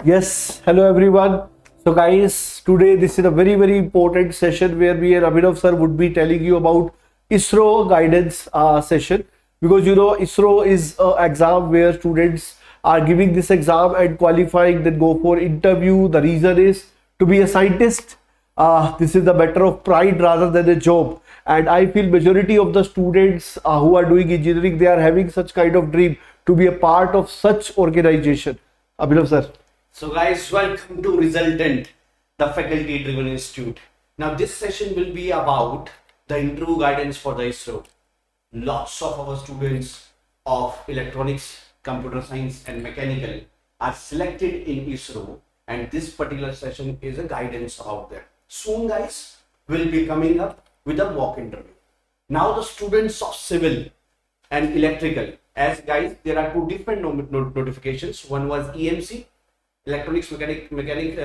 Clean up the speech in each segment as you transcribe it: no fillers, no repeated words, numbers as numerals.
Yes, hello everyone. So guys, today this is a very important session where we and Abhinav sir would be telling you about ISRO guidance session, because you know ISRO is an exam where students are giving this exam and qualifying, then go for interview. The reason is to be a scientist. This is the matter of pride rather than a job, and I feel majority of the students who are doing engineering, they are having such kind of dream to be a part of such organization. Abhinav sir. So guys, welcome to Resultant, the faculty driven institute. Now this session will be about the interview guidance for the ISRO. Lots of our students of electronics, computer science and mechanical are selected in ISRO, and this particular session is a guidance about them. Soon guys, will be coming up with a mock interview. Now the students of civil and electrical, as guys, there are two different notifications. One was EMC, electronics, mechanical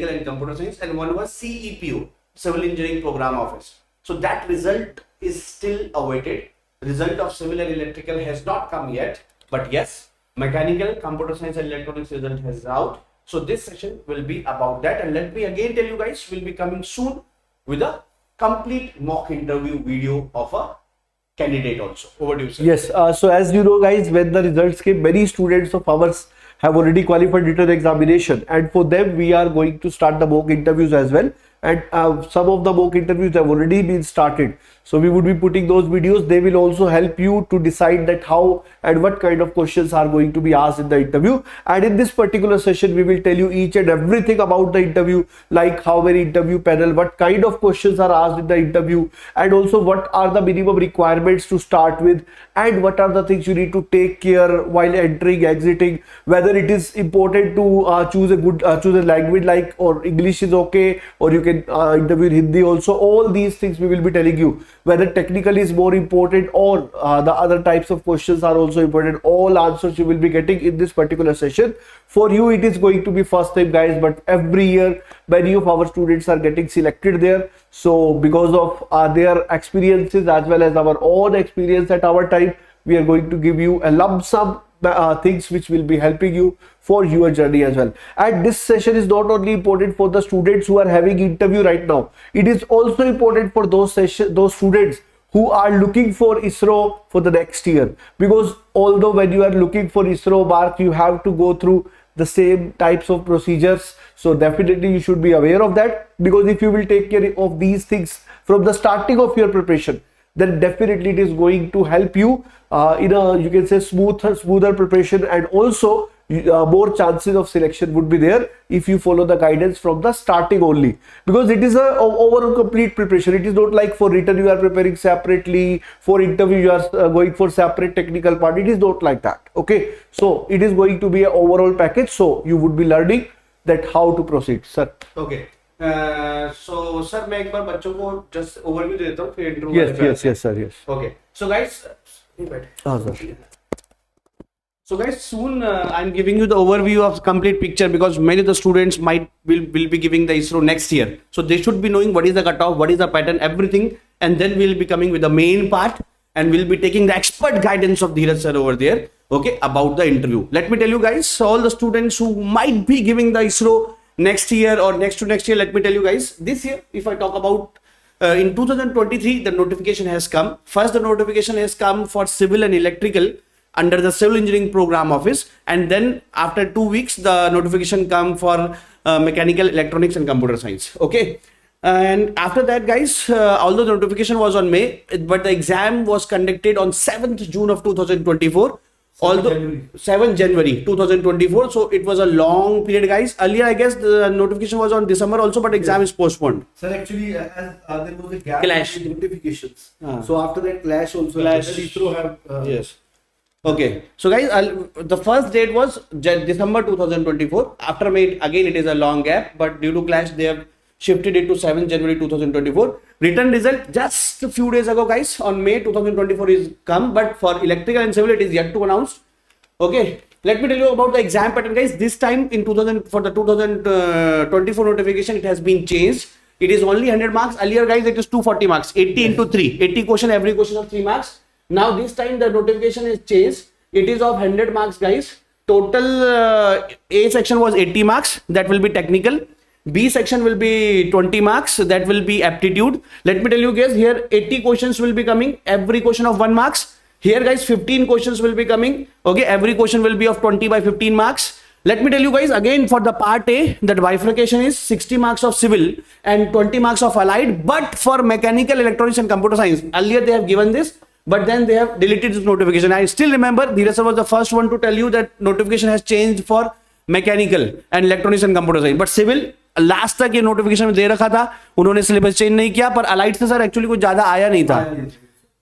and computer science, and one was CEPO, civil engineering program office. So that result is still awaited. Result of civil and electrical has not come yet, but yes, mechanical, computer science and electronics result has out. So this session will be about that, and let me again tell you guys, will be coming soon with a complete mock interview video of a candidate also. Over to you, sir. Yes, so as you know guys, when the results came, many students of ours have already qualified written examination, and for them we are going to start the mock interviews as well, and some of the mock interviews have already been started, so we would be putting those videos. They will also help you to decide that how and what kind of questions are going to be asked in the interview. And in this particular session we will tell you each and everything about the interview, like how many interview panel, what kind of questions are asked in the interview, and also what are the minimum requirements to start with, and what are the things you need to take care while entering, exiting, whether it is important to choose a language like, or English is okay, or you can interview in Hindi also. All these things we will be telling you, whether technical is more important or the other types of questions are also important. All answers you will be getting in this particular session. For you it is going to be first time guys, but every year many of our students are getting selected there. So because of their experiences as well as our own experience at our time, we are going to give you a lump sum things which will be helping you for your journey as well. And this session is not only important for the students who are having interview right now, it is also important for those students who are looking for ISRO for the next year, because although when you are looking for ISRO mark, you have to go through the same types of procedures. So definitely you should be aware of that, because if you will take care of these things from the starting of your preparation, then definitely it is going to help you in a, you can say, smoother preparation, and also more chances of selection would be there if you follow the guidance from the starting only, because it is a overall complete preparation. It is not like for written you are preparing separately, for interview you are going for separate technical part. It is not like that. Okay, so it is going to be an overall package, so you would be learning that how to proceed, sir. Okay. So sir, मैं एक बार बच्चों को just overview दे देता हूँ, फिर intro Yes sir, yes. Okay. So guys, Sir. So guys, soon I'm giving you the overview of complete picture, because many of the students will be giving the ISRO next year. So they should be knowing what is the cutoff, what is the pattern, everything, and then we'll be coming with the main part, and we'll be taking the expert guidance of Dheeraj sir over there, okay, about the interview. Let me tell you guys, all the students who might be giving the ISRO next year or next to next year, let me tell you guys, this year, if I talk about in 2023, the notification has come. First, the notification has come for civil and electrical under the civil engineering program office, and then after 2 weeks the notification come for mechanical, electronics and computer science. Okay, and after that guys, although the notification was on May, but the exam was conducted on 7th June of 2024. Although 7 January 2024, so it was a long period guys. Earlier I guess the notification was on December also, but exam is postponed. Sir, actually as there was a gap Clash. in notifications, so after that clash also ISRO have yes. Okay, so guys, the first date was December 2024. After May, again it is a long gap, but due to clash they have shifted it to 7 January 2024. Written result just a few days ago guys, on May 2024 is come, but for electrical and civil it is yet to announce. Okay, let me tell you about the exam pattern guys. This time in for the 2024 notification, it has been changed. It is only 100 marks. Earlier guys, it is 240 marks, 80 into 3, 80 question, every question of 3 marks. Now this time the notification is changed. It is of 100 marks guys. total A section was 80 marks. That will be technical. B section will be 20 marks. That will be aptitude. Let me tell you guys, here 80 questions will be coming. Every question of 1 marks. Here guys, 15 questions will be coming. Okay, every question will be of 20 by 15 marks. Let me tell you guys again, for the part A, that bifurcation is 60 marks of civil and 20 marks of allied. But for mechanical, electronics and computer science, earlier they have given this, but then they have deleted this notification. I still remember Dheeraj sir was the first one to tell you that notification has changed for mechanical and electronics and computer science. But civil last तक ये notification दे रखा था, उन्होंने syllabus change नहीं किया, पर Alight से sir actually कुछ ज्यादा आया नहीं था.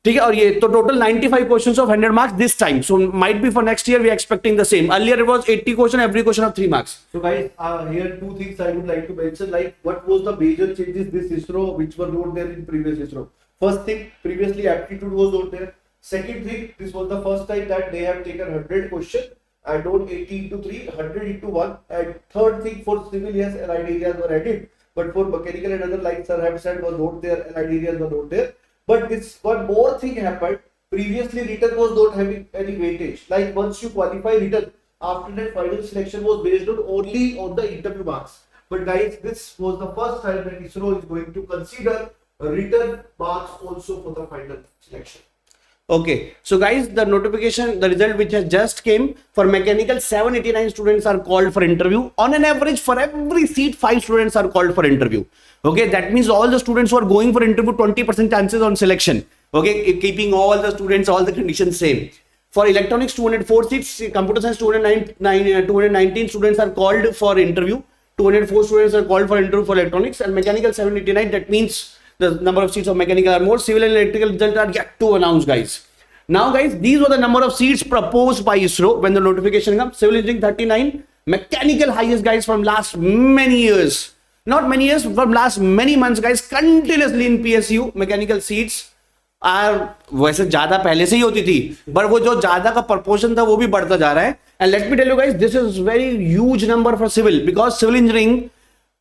ठीक है, और ये तो total 95 questions of 100 marks this time. So might be for next year we are expecting the same. Earlier it was 80 question, every question of 3 marks. So guys, here two things I would like to mention, like what was the major changes this ISRO which were not there in previous ISRO. First thing, previously aptitude was not there. Second thing, this was the first time that they have taken 100 question and not 80 into 3, 100 into 1. And third thing, for civil, yes, allied areas were added, but for mechanical and other, like sir have said, was not there, allied areas were not there. But this one more thing happened. Previously written was not having any weightage. Like once you qualify written, after that final selection was based on only on the interview marks. But guys, this was the first time that ISRO is going to consider written marks also for the final selection. Okay, so guys, the notification, the result which has just came for mechanical, 789 students are called for interview. On an average, for every seat, 5 students are called for interview. Okay, that means all the students who are going for interview, 20% chances on selection. Okay, keeping all the students, all the conditions same. For electronics, 204 seats, computer science, 219 students are called for interview. 204 students are called for interview for electronics, and mechanical 789. That means the number of seats of mechanical are more. Civil and electrical results are yet to announce, guys. Now guys, these were the number of seats proposed by ISRO when the notification comes. Civil engineering 39, mechanical highest guys from last many years. Not many years, from last many months guys, continuously in PSU mechanical seats are वैसे ज्यादा पहले से ही होती थी, पर वो जो ज्यादा का proportion था वो भी बढ़ता जा रहा है. And let me tell you guys, this is very huge number for civil, because civil engineering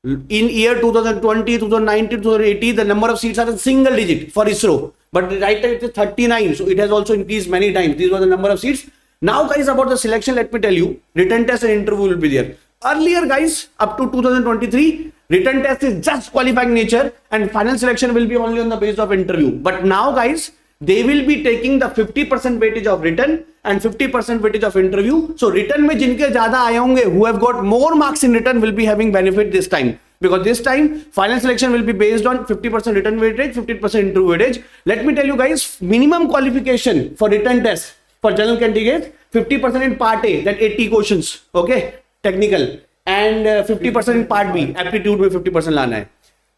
in year 2020, 2019, 2018, the number of seats are in single digit for ISRO. But right now it is 39, so it has also increased many times. These were the number of seats. Now guys, about the selection, let me tell you, written test and interview will be there. Earlier guys, up to 2023, written test is just qualifying nature and final selection will be only on the basis of interview. But now guys, they will be taking the 50% weightage of written and 50% weightage of interview. So written में जिनके ज़्यादा आए होंगे, who have got more marks in written will be having benefit this time. Because this time final selection will be based on 50% written weightage, 50% interview weightage. Let me tell you guys, minimum qualification for written test for general candidates, 50% in part A, that 80 questions, okay, technical, and 50% in part B, aptitude में 50% लाना है.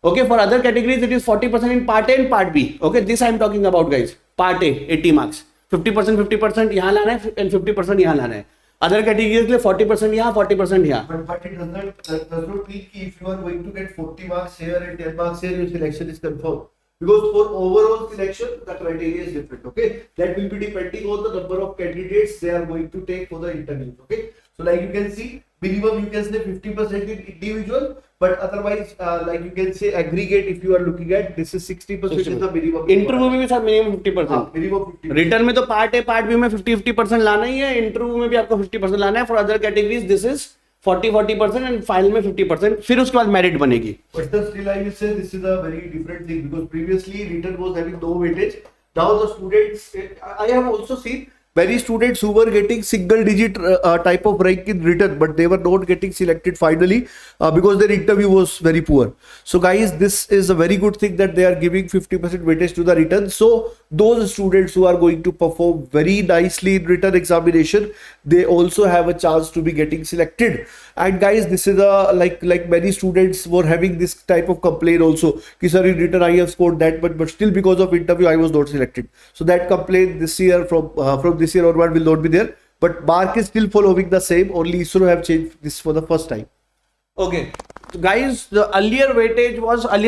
Okay, for other categories it is 40% in part A and part B. Okay, this I am talking about guys. Part A 80 marks, 50% यहाँ लाना है and 50% यहाँ लाना है. Other categories के लिए 40% यहाँ, 40% यहाँ. But it does not mean if you are going to get 40 marks here and 10 marks here, your selection is confirmed. Because for overall selection, the criteria is different. Okay, that will be depending on the number of candidates they are going to take for the interview. Okay, so like you can see, minimum you can say 50% in individual, but otherwise like you can say aggregate. If you are looking at this is 60% is the minimum. Interview में भी sir minimum 50%. Minimum 50%. Return में तो part A part B में 50% लाना ही है, interview में भी आपको 50% लाना है. For other categories this is 40% and final में 50%, फिर उसके बाद मेरिट बनेगी. But still I will say this is a very different thing, because previously written was having no weightage. Now the students, I have also seen many students who were getting single digit type of rank in written, but they were not getting selected finally because their interview was very poor. So guys, this is a very good thing that they are giving 50% weightage to the written. So those students who are going to perform very nicely in written examination, they also have a chance to be getting selected. And guys, this is a like many students were having this type of complaint also, ki sir in written I have scored that, but still because of interview I was not selected. So that complaint this year from this year onward will not be there, but mark is still following the same. Only ISRO have changed this for the first time. Okay, so guys, the earlier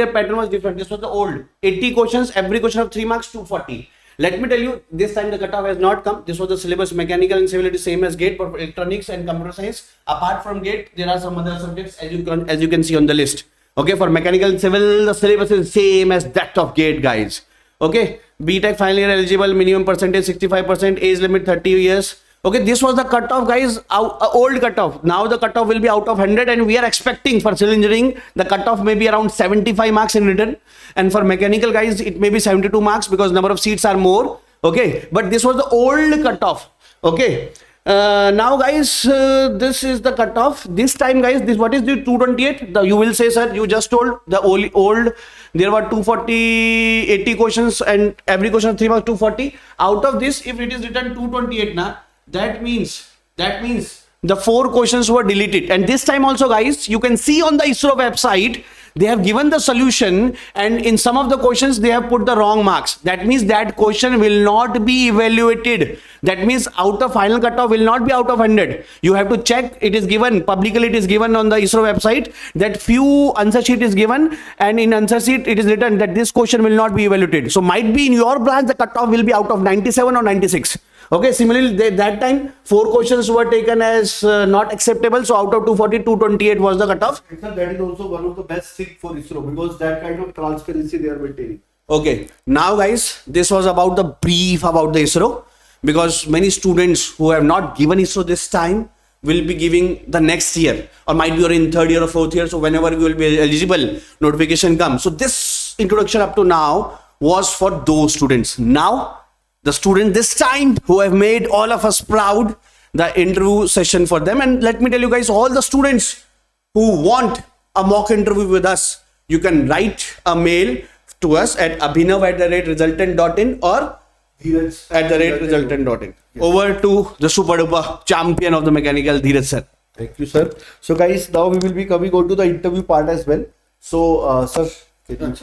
pattern was different. This was the old 80 questions, every question of 3 marks, 240. Let me tell you, this time the cutoff has not come. This was the syllabus. Mechanical and civil, it is same as GATE, but for electronics and computer science, apart from GATE, there are some other subjects as you can see on the list. Okay, for mechanical and civil, the syllabus is same as that of GATE, guys. Okay, BTech final year eligible, minimum percentage 65%, age limit 30 years. Okay, this was the cutoff, guys, old cutoff. Now the cutoff will be out of 100, and we are expecting for civil engineering the cutoff may be around 75 marks in written, and for mechanical, guys, it may be 72 marks because number of seats are more. Okay, but this was the old cutoff. Okay, now guys, this is the cutoff. This time, guys, this what is the 228? You will say, sir, you just told the old there were 240 80 questions and every question 3 was 240. Out of this, if it is written 228 now, that means the 4 questions were deleted. And this time also, guys, you can see on the ISRO website they have given the solution, and in some of the questions they have put the wrong marks. That means that question will not be evaluated. That means out of final cutoff will not be out of 100. You have to check. It is given publicly, it is given on the ISRO website that few answer sheet is given, and in answer sheet it is written that this question will not be evaluated. So might be in your branch the cutoff will be out of 97 or 96. Okay, similarly, that time 4 questions were taken as not acceptable. So out of 240, 228 was the cutoff. Sir, that is also one of the best thing for ISRO because that kind of transparency they are maintaining. Okay, now guys, this was about the brief about the ISRO, because many students who have not given ISRO this time will be giving the next year, or might be you're in 3rd year or 4th year. So whenever you will be eligible, notification comes. So this introduction up to now was for those students. Now the student this time who have made all of us proud, the interview session for them. And let me tell you guys, all the students who want a mock interview with us, you can write a mail to us at abhinav@resultant.in or Dheeraj@resultant.in. Yes. Over to the super duper champion of the mechanical, Dheeraj sir. Thank you, sir. So guys, now we will be coming on to the interview part as well. So sir, can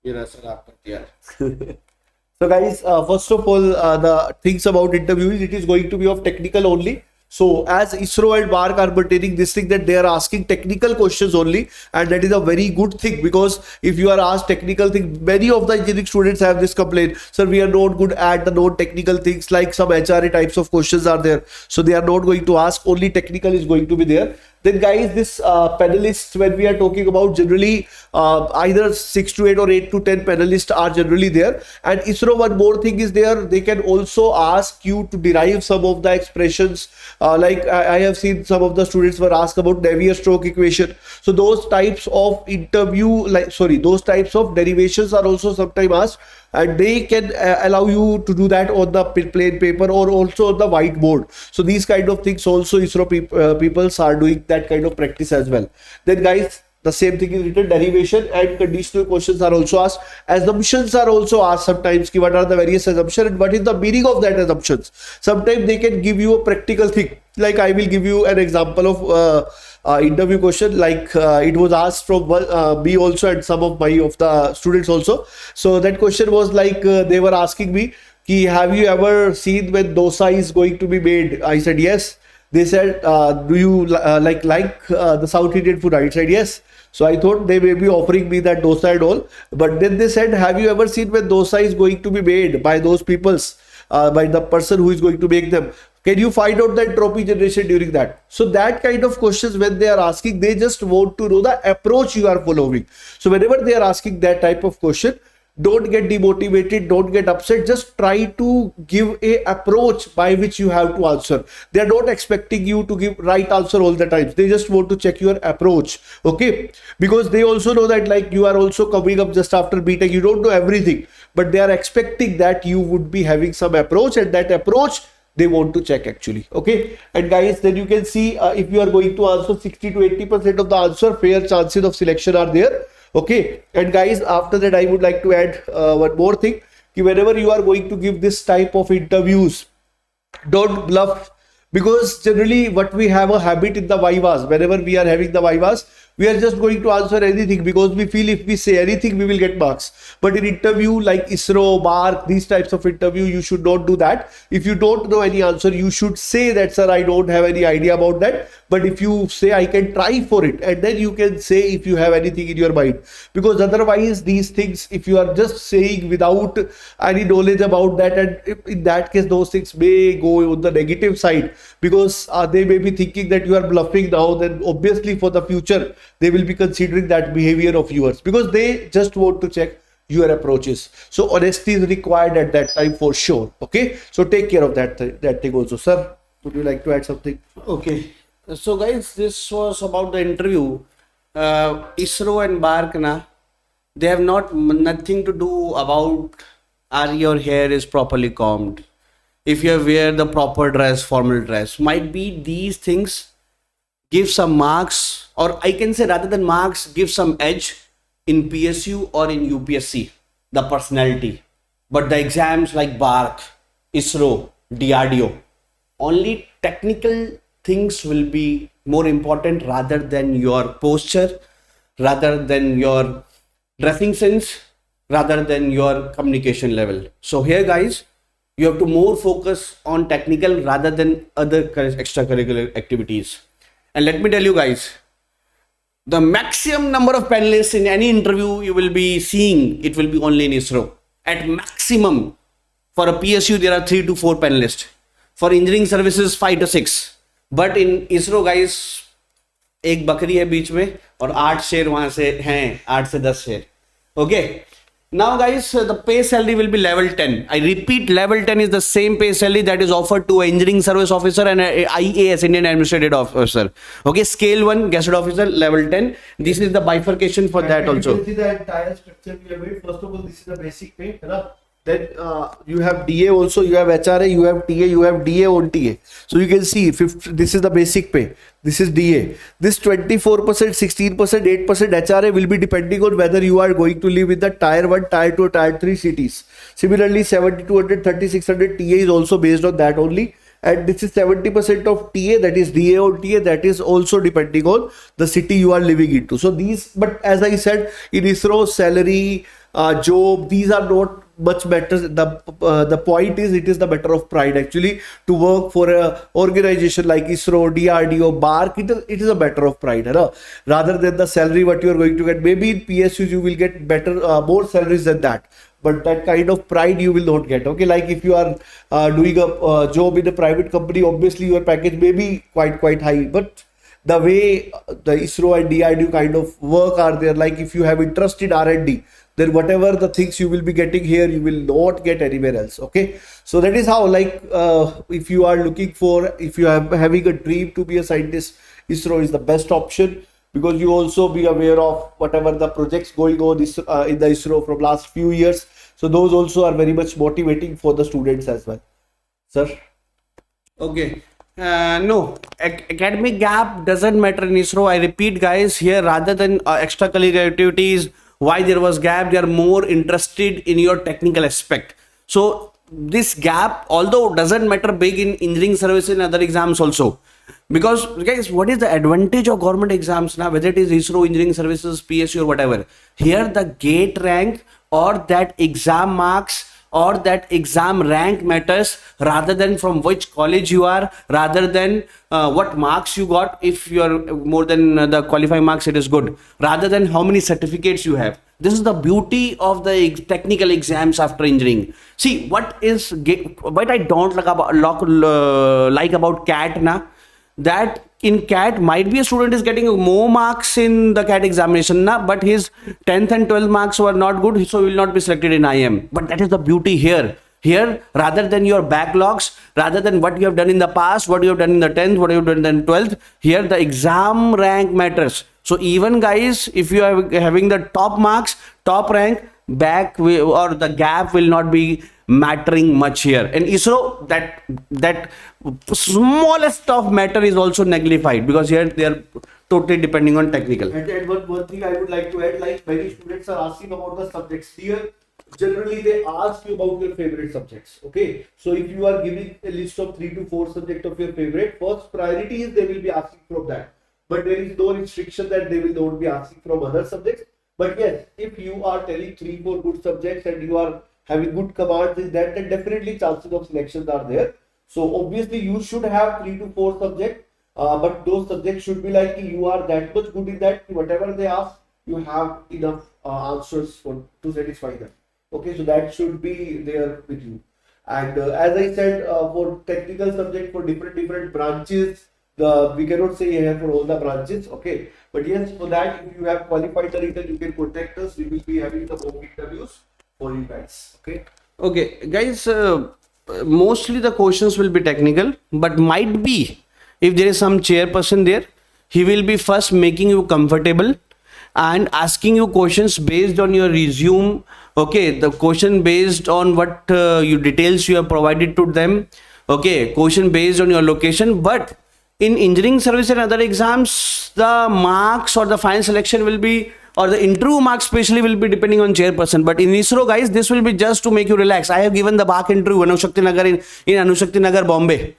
you... So guys, first of all, the things about interviews, it is going to be of technical only. So as ISRO and BARC are maintaining this thing that they are asking technical questions only, and that is a very good thing, because if you are asked technical things, many of the engineering students have this complaint, sir, we are not good at the non-technical things, like some HRA types of questions are there. So they are not going to ask, only technical is going to be there. Then guys, this panelists, when we are talking about, generally either 6 to 8 or 8 to 10 panelists are generally there. And ISRO, one more thing is there, they can also ask you to derive some of the expressions, like I have seen some of the students were asked about Navier-Stokes equation. So those types of those types of derivations are also sometimes asked, and they can allow you to do that on the plain paper or also on the whiteboard. So these kind of things also ISRO people are doing that kind of practice as well. Then guys, the same thing is written, derivation and conditional questions are also asked. Assumptions are also asked sometimes. What are the various assumptions and what is the meaning of that assumptions? Sometimes they can give you a practical thing. Like I will give you an example of interview question, like it was asked from me also and some of the students also. So that question was like they were asking me, have you ever seen when dosa is going to be made? I said yes. They said, do you like the South Indian food? I said yes. So I thought they may be offering me that dosa and all. But then they said, have you ever seen when dosa is going to be made by those peoples, by the person who is going to make them? Can you find out the entropy generation during that? So that kind of questions when they are asking, they just want to know the approach you are following. So whenever they are asking that type of question, don't get demotivated, don't get upset, just try to give a approach by which you have to answer. They are not expecting you to give right answer all the time. They just want to check your approach, okay? Because they also know that like you are also coming up just after BTech, you don't know everything, but they are expecting that you would be having some approach, and that approach they want to check actually, okay? And guys, then you can see if you are going to answer 60 to 80% of the answer, fair chances of selection are there. Okay, and guys, after that I would like to add one more thing. Whenever you are going to give this type of interviews, don't bluff, because generally what we have a habit in the vivas, whenever we are having the vivas, we are just going to answer anything because we feel if we say anything we will get marks. But in interview like ISRO, BARC, these types of interview, you should not do that. If you don't know any answer, you should say that, sir, I don't have any idea about that. But if you say I can try for it, and then you can say if you have anything in your mind, because otherwise these things, if you are just saying without any knowledge about that, and in that case those things may go on the negative side, because they may be thinking that you are bluffing now, then obviously for the future they will be considering that behavior of yours, because they just want to check your approach is. So honesty is required at that time for sure. Okay, so take care of that thing also. Sir, would you like to add something? Okay. So guys, this was about the interview. ISRO and BARC na, they have nothing to do about are your hair is properly combed, if you wear the proper dress, formal dress. Might be these things give some marks, or I can say rather than marks, give some edge in PSU or in UPSC, the personality. But the exams like BARC, ISRO, DRDO, only technical things will be more important rather than your posture, rather than your dressing sense, rather than your communication level. So here guys, you have to more focus on technical rather than other extracurricular activities. And let me tell you guys, the maximum number of panelists in any interview you will be seeing, it will be only in ISRO. At maximum, for a PSU, there are 3 to 4 panelists. For engineering services, 5 to 6. But in ISRO, guys, एक बकरी है बीच में और 8 शेर वहां से हैं, 8 से 10 शेर. Okay. Now guys, the pay salary will be level 10. I repeat, level 10 is the same pay salary that is offered to an engineering service officer and a IAS, Indian Administrative Officer. Okay, scale 1, gazetted officer, level 10. This is the bifurcation for that also. You can see the entire structure we have made. First of all, this is the basic pay. Then you have DA also, you have HRA, you have TA, you have DA on TA. So you can see this is the basic pay. This is DA. This 24%, 16%, 8% HRA will be depending on whether you are going to live in the tier 1, tier 2, tier 3 cities. Similarly, 7200, 3600 TA is also based on that only. And this is 70% of TA, that is DA on TA, that is also depending on the city you are living into. So these, but as I said, in ISRO, salary, job, these are not much better. The point is, it is the matter of pride actually to work for a organization like ISRO, DRDO, BARC. It is a matter of pride, rather than the salary what you are going to get. Maybe in PSUs you will get better, more salaries than that, but that kind of pride you will not get. Okay, like if you are doing a job in a private company, obviously your package may be quite high, but the way the ISRO and DRDO kind of work are there, like if you have interest in R&D, then whatever the things you will be getting here, you will not get anywhere else. Okay, so that is how, like if you are looking for, if you are having a dream to be a scientist, ISRO is the best option, because you also be aware of whatever the projects going on in the ISRO from last few years. So those also are very much motivating for the students as well. Sir? Okay. No, academic gap doesn't matter in ISRO. I repeat guys, here rather than extracurricular activities, why there was gap, they are more interested in your technical aspect. So this gap, although doesn't matter big in engineering services and other exams also, because guys, what is the advantage of government exams now, whether it is ISRO, engineering services, PSU or whatever? Here the gate rank or that exam marks or that exam rank matters, rather than from which college you are, rather than what marks you got. If you are more than the qualifying marks, it is good, rather than how many certificates you have. This is the beauty of the technical exams after engineering. See, what I don't like about CAT na, that in CAT might be a student is getting more marks in the CAT examination na, but his 10th and 12th marks were not good, so will not be selected in IM. But that is the beauty here. Here, rather than your backlogs, rather than what you have done in the past, what you have done in the 10th, what you have done in the 12th, here the exam rank matters. So even guys, if you are having the top marks, top rank, or the gap will not be mattering much here. And ISRO, that smallest of matter is also nullified, because here they are totally depending on technical. And one thing I would like to add, like many students are asking about the subjects here. Generally they ask you about your favorite subjects. Okay, so if you are giving a list of 3 to 4 subjects of your favorite, first priority is they will be asking from that, but there is no restriction that they will not be asking from other subjects. But yes, if you are telling 3-4 good subjects and you are having good commands in that, then definitely chances of selections are there. So obviously you should have 3 to 4 subjects, but those subjects should be like you are that much good in that whatever they ask, you have enough answers to satisfy them. Okay, so that should be there with you. And as I said, for technical subject, for different branches, we cannot say here for all the branches, okay. But yes, for that, if you have qualified the written, you can contact us. We will be having the mock interviews for you guys, okay. Okay, guys, mostly the questions will be technical, but might be if there is some chairperson there, he will be first making you comfortable and asking you questions based on your resume. Okay, the question based on what you details you have provided to them. Okay, question based on your location. But in engineering service and other exams, the marks or the final selection will be, or the interview marks especially will be depending on chairperson. But in ISRO, guys, this will be just to make you relax. I have given the BARC interview in Anushakti Nagar in Anushakti Nagar, Bombay.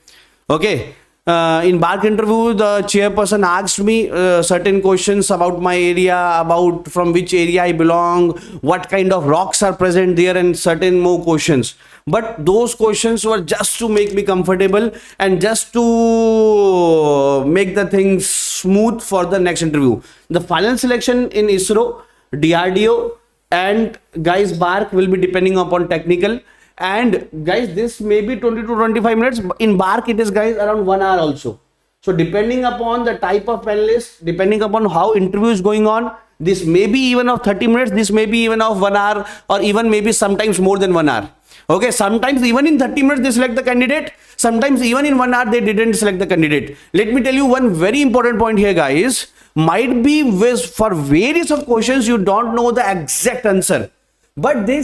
Okay. In BARC interview, the chairperson asked me certain questions about my area, about from which area I belong, what kind of rocks are present there, and certain more questions. But those questions were just to make me comfortable and just to make the things smooth for the next interview. The final selection in ISRO, DRDO, and guys BARC will be depending upon technical. And guys, this may be 20 to 25 minutes. In BARC, it is guys around 1 hour also. So depending upon the type of panelist, depending upon how interview is going on, this may be even of 30 minutes, this may be even of 1 hour, or even maybe sometimes more than 1 hour. Okay, sometimes even in 30 minutes they select the candidate, sometimes even in 1 hour they didn't select the candidate. Let me tell you one very important point here, guys. Might be for various of questions you don't know the exact answer. But they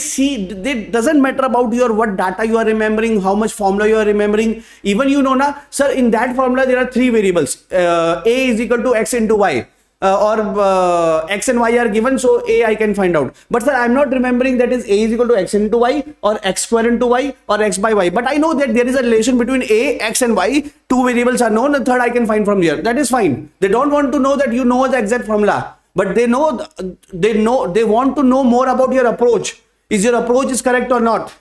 doesn't matter about your what data you are remembering, how much formula you are remembering. Even you know na, sir, in that formula there are 3 variables. A is equal to x into y, or x and y are given, so a I can find out. But sir, I'm not remembering that is a is equal to x into y, or x square into y, or x by y. But I know that there is a relation between a, x and y. 2 variables are known, the third I can find from here. That is fine. They don't want to know that you know the exact formula. But they want to know more about your approach. Is your approach is correct or not?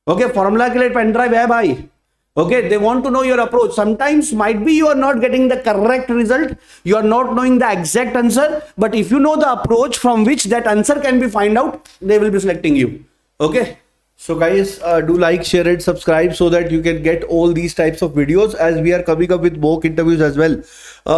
Okay, formula ke liye pen drive hai bhai. Okay, they want to know your approach. Sometimes might be you are not getting the correct result. You are not knowing the exact answer. But if you know the approach from which that answer can be find out, they will be selecting you. Okay. So guys, do like, share and subscribe so that you can get all these types of videos, as we are coming up with mock interviews as well.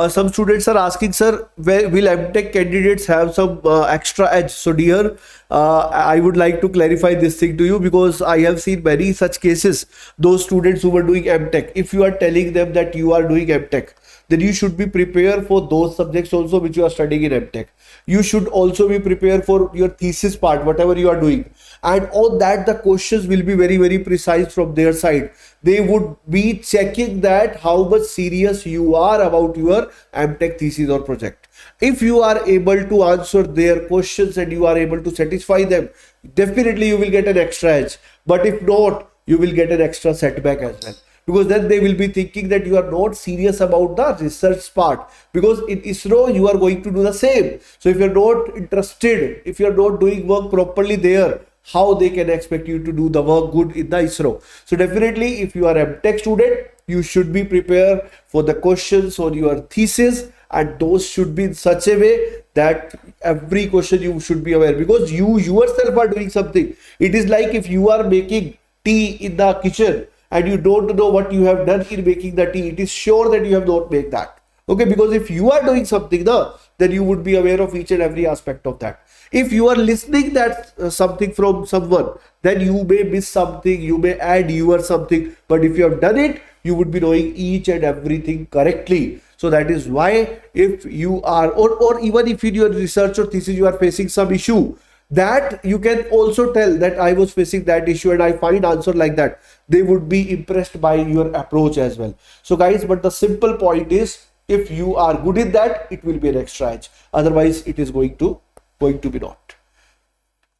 Some students are asking, sir, will MTech candidates have some extra edge? So dear, I would like to clarify this thing to you, because I have seen many such cases. Those students who were doing MTech, if you are telling them that you are doing MTech, then you should be prepared for those subjects also which you are studying in MTech. You should also be prepared for your thesis part, whatever you are doing. And on that, the questions will be very, very precise from their side. They would be checking that how much serious you are about your MTech thesis or project. If you are able to answer their questions and you are able to satisfy them, definitely you will get an extra edge. But if not, you will get an extra setback as well. Because then they will be thinking that you are not serious about the research part. Because in ISRO, you are going to do the same. So if you're not interested, if you're not doing work properly there, how they can expect you to do the work good in the ISRO? So definitely, if you are a MTech student, you should be prepared for the questions on your thesis, and those should be in such a way that every question you should be aware, because you yourself are doing something. It is like if you are making tea in the kitchen and you don't know what you have done in making the tea, it is sure that you have not made that. Okay, because if you are doing something, then you would be aware of each and every aspect of that. If you are listening that something from someone, then you may miss something, you may add your something. But if you have done it, you would be knowing each and everything correctly. So that is why, if you are, or even if in your research or thesis you are facing some issue, that you can also tell that I was facing that issue and I find answer like that. They would be impressed by your approach as well. So guys, but the simple point is, if you are good in that, it will be an extra edge. Otherwise, it is going to be not.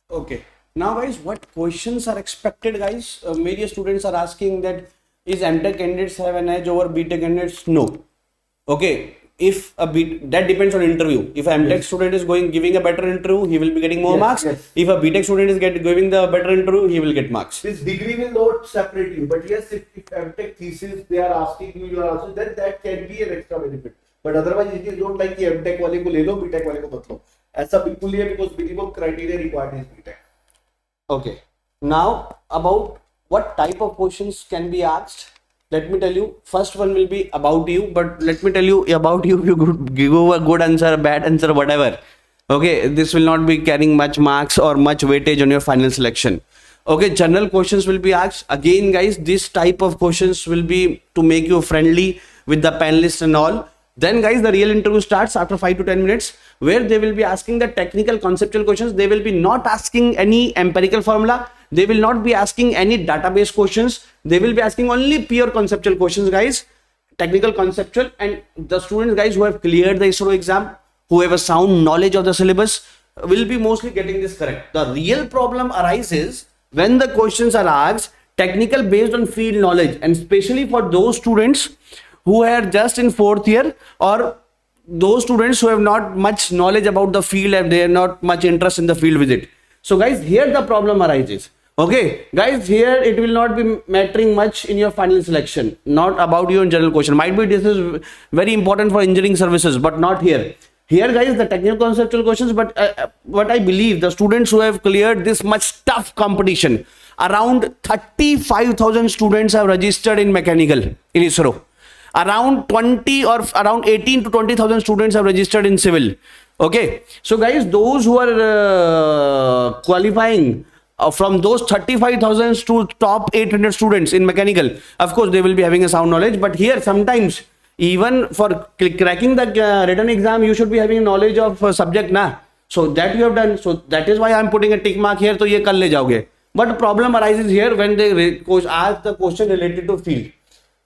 Okay. Now guys, what questions are expected, guys? Many students are asking that, is MTech candidates have an edge over BTech candidates? No. Okay. If that depends on interview. If a MTech student is giving a better interview, he will be getting more marks. Yes. If a BTech student is giving the better interview, he will get marks. This degree will not separate you. But yes, if MTech thesis they are asking you your answer, then that can be an extra benefit. But otherwise, it is not like कि MTech वाले को ले लो, BTech वाले को मत लो. ऐसा बिल्कुल नहीं है, because minimum criteria required is BTech. Okay. Now about what type of questions can be asked. let me tell you, first one will be about you, but let me tell you about you, if you give a good answer, a bad answer, whatever. Okay, this will not be carrying much marks or much weightage on your final selection. Okay, general questions will be asked. Again, guys, this type of questions will be to make you friendly with the panelists and all. Then, guys, the real interview starts after 5 to 10 minutes, where they will be asking the technical conceptual questions. They will be not asking any empirical formula. They will not be asking any database questions. They will be asking only pure conceptual questions, guys. Technical, conceptual, and the students, guys, who have cleared the ISRO exam, who have a sound knowledge of the syllabus, will be mostly getting this correct. The real problem arises when the questions are asked technical based on field knowledge, and especially for those students who are just in 4th year, or those students who have not much knowledge about the field and they are not much interest in the field visit. So, guys, here the problem arises. Okay, guys, here it will not be mattering much in your final selection, not about you in general question. Might be this is very important for engineering services, but not here. Here, guys, the technical conceptual questions, but what I believe, the students who have cleared this much tough competition, around 35,000 students have registered in mechanical in ISRO. Around 20 or around 18 to 20,000 students have registered in civil. Okay, so guys, those who are qualifying from those 35,000 to top 800 students in mechanical, of course, they will be having a sound knowledge. But here, sometimes even for cracking the written exam, you should be having knowledge of subject na. So that you have done. So that is why I am putting a tick mark here. So ye kal le jaoge. But problem arises here when they ask the question related to field.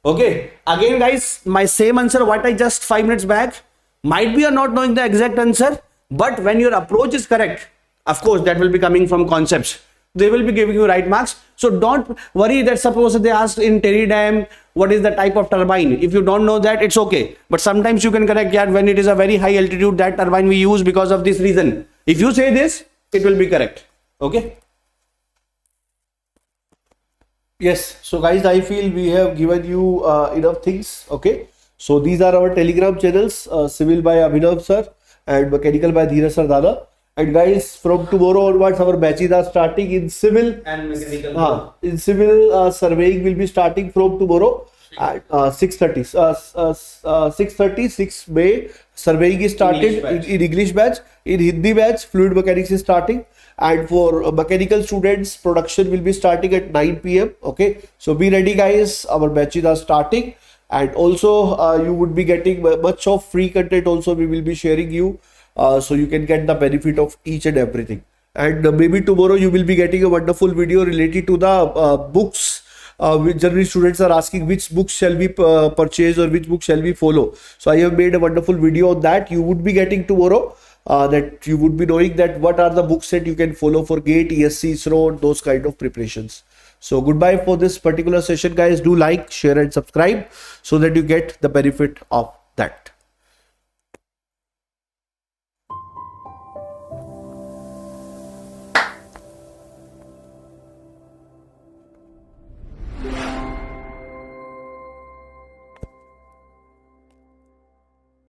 Okay, again, guys, my same answer what I just 5 minutes back, might be you're not knowing the exact answer, but when your approach is correct, of course, that will be coming from concepts. They will be giving you right marks. So don't worry that suppose they asked in Terry Dam, what is the type of turbine? If you don't know that, it's okay. But sometimes you can correct that when it is a very high altitude, that turbine we use because of this reason. If you say this, it will be correct. Okay. Yes, so guys, I feel we have given you enough things. Okay, so these are our Telegram channels, Civil by Abhinav sir and Mechanical by Dheeraj Sardana. And guys, from tomorrow onwards, our batches are starting in civil and mechanical. In civil, surveying will be starting from tomorrow at 6:30. 6:30, 6 May. Surveying is started in English batch. In Hindi batch, fluid mechanics is starting. And for mechanical students, production will be starting at 9 p.m. Okay, so be ready, guys. Our batches are starting, and also you would be getting much of free content. Also, we will be sharing you, so you can get the benefit of each and everything. And maybe tomorrow you will be getting a wonderful video related to the books. Which generally students are asking which books shall we purchase or which book shall we follow. So I have made a wonderful video on that. You would be getting tomorrow. That you would be knowing that what are the books that you can follow for GATE, ESC, ISRO, those kind of preparations. So goodbye for this particular session, guys. Do like, share and subscribe so that you get the benefit of that.